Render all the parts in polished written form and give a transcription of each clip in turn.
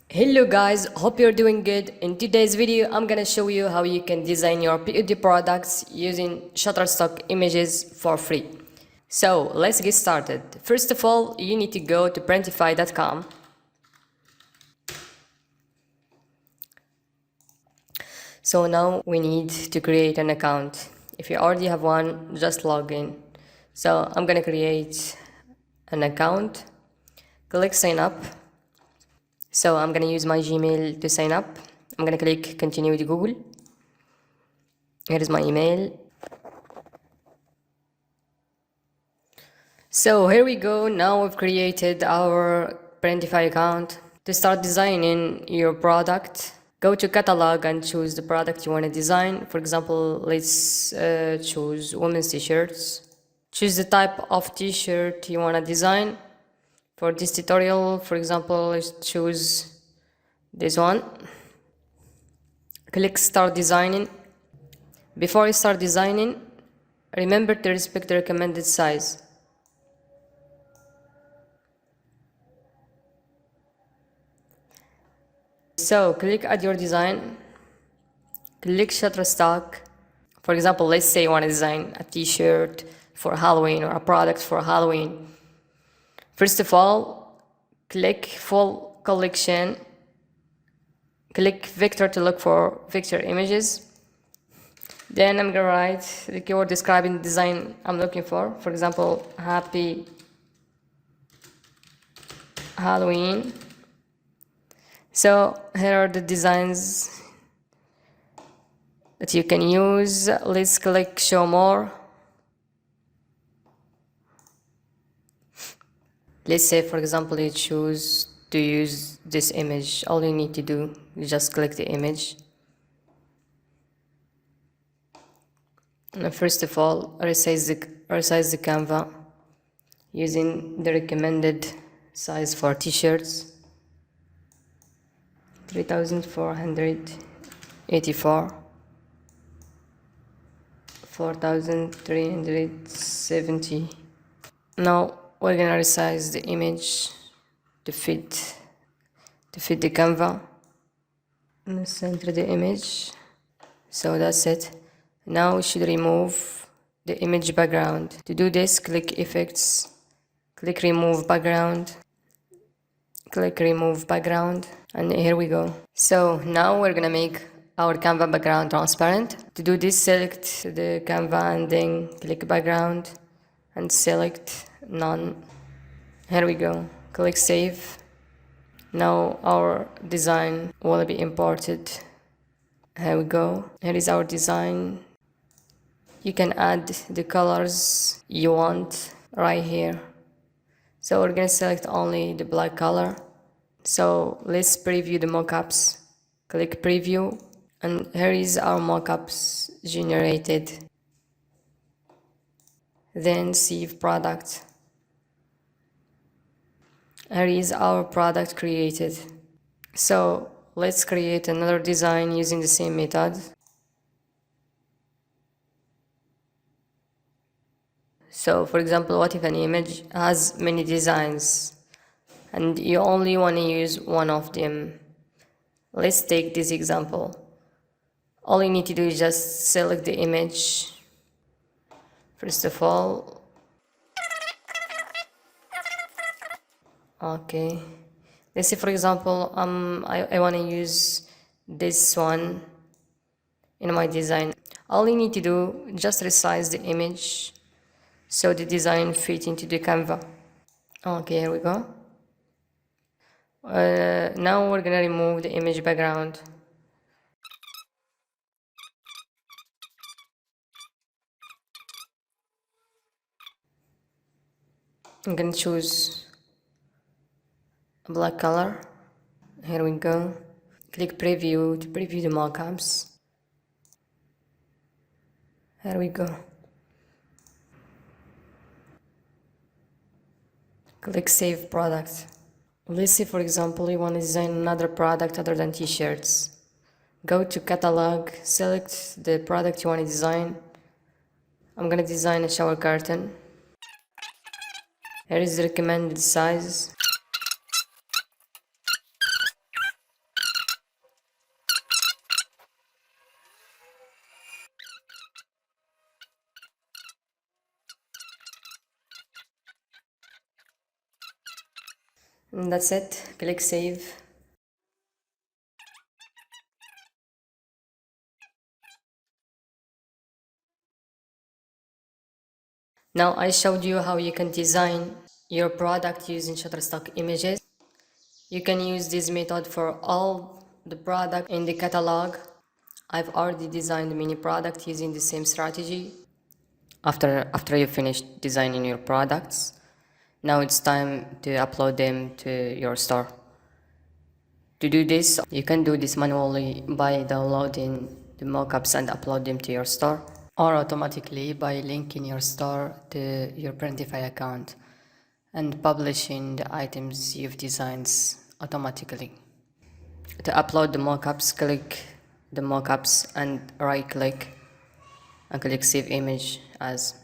Hello guys, hope you're doing good. In today's video, I'm gonna show you how you can design your POD products using Shutterstock images for free. So let's get started. First of all, you need to go to printify.com. So now we need to create an account. If you already have one, just log in. So I'm gonna create an account. Click sign up. So I'm gonna use my Gmail to sign up. I'm gonna click continue with Google. Here is my email. So here we go. Now we've created our Printify account. To start designing your product, go to catalog and choose the product you want to design. For example, let's choose women's t-shirts. Choose the type of t-shirt you want to design. For this tutorial, for example, let's choose this one. Click start designing. Before you start designing, remember to respect the recommended size. So click add your design, click Shutterstock. For example, let's say you want to design a t-shirt for Halloween or a product for Halloween. First of all, click full collection, click vector to look for vector images. Then I'm gonna write the keyword describing the design I'm looking for. For example, happy Halloween. So here are the designs that you can use. Let's click show more. Let's say, for example, you choose to use this image. All you need to do is just click the image. And first of all, resize the Canva using the recommended size for t-shirts. 3484, 4370. Now we're gonna resize the image to fit the Canva and center the image. So that's it. Now we should remove the image background. To do this, click effects, click remove background, click remove background, and here we go. So now we're gonna make our Canva background transparent. To do this, select the Canva and then click background and select none. Here we go. Click save. Now our design will be imported. Here we go. Here is our design. You can add the colors you want right here. So we're gonna select only the black color. So let's preview the mockups. Click preview, and here is our mockups generated. Then save product. Here is our product created. So let's create another design using the same method. So for example, what if an image has many designs and you only want to use one of them? Let's take this example. All you need to do is just select the image. First of all, okay. Let's say, for example, I want to use this one in my design. All you need to do, just resize the image so the design fit into the Canva. Okay, here we go. Now we're gonna remove the image background. I'm gonna choose a black color. Here we go. Click preview to preview the mockups. Here we go. Click save product. Let's say, for example, you want to design another product other than t-shirts. Go to catalog, select the product you want to design. I'm gonna design a shower curtain. Here is the recommended size. And that's it. Click save. Now I showed you how you can design your product using Shutterstock images. You can use this method for all the product in the catalog. I've already designed many products using the same strategy. After you finish designing your products, now it's time to upload them to your store. To do this, you can do this manually by downloading the mockups and upload them to your store, or automatically by linking your store to your Printify account and publishing the items you've designed automatically. To upload the mockups, click the mockups and right click and click save image as,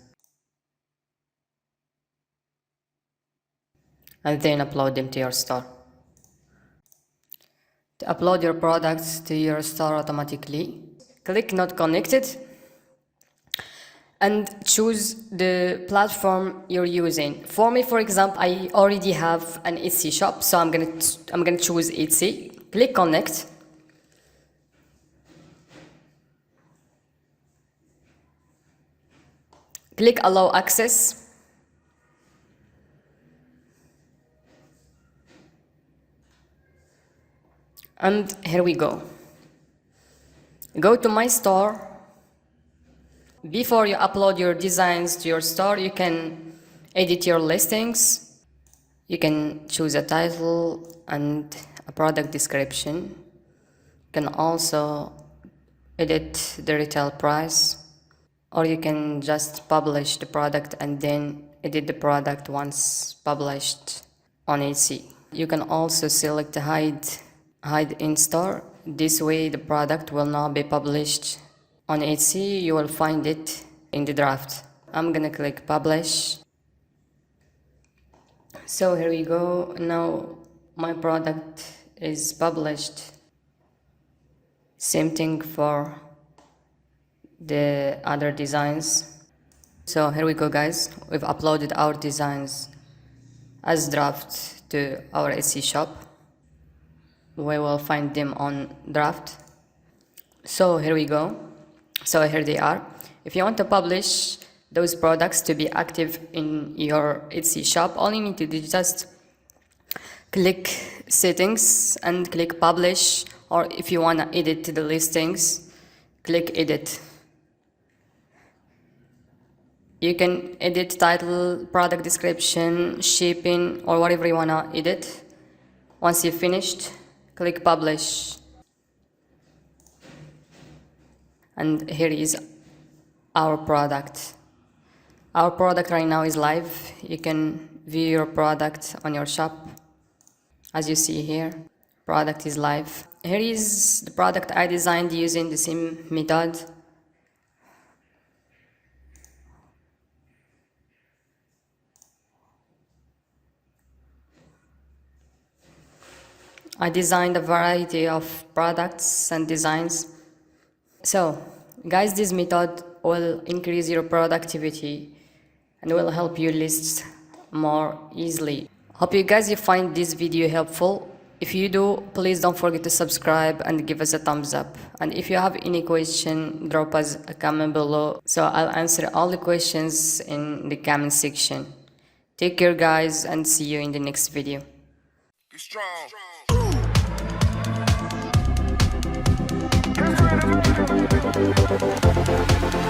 and then upload them to your store. To upload your products to your store automatically, click not connected and choose the platform you're using. For me, for example, I already have an Etsy shop, so I'm gonna choose Etsy. Click connect. Click allow access. And here we go. Go to my store. Before you upload your designs to your store, you can edit your listings. You can choose a title and a product description. You can also edit the retail price, or you can just publish the product and then edit the product once published on Etsy. You can also select hide in store. This way the product will not be published on Etsy. You will find it in the draft. I'm gonna click publish. So here we go. Now my product is published. Same thing for the other designs. So here we go, guys. We've uploaded our designs as draft to our Etsy shop. We will find them on draft. So here we go. So here they are. If you want to publish those products to be active in your Etsy shop, all you need to do is just click settings and click publish, or if you want to edit the listings, click edit. You can edit title, product description, shipping, or whatever you want to edit. Once you've finished, click publish. And here is our product. Our product right now is live. You can view your product on your shop. As you see here, product is live. Here is the product I designed using the same method. I designed a variety of products and designs. So, guys, this method will increase your productivity and will help you list more easily. Hope you guys find this video helpful. If you do, please don't forget to subscribe and give us a thumbs up. And if you have any question, drop us a comment below. So I'll answer all the questions in the comment section. Take care, guys, and see you in the next video. Be strong. Be strong.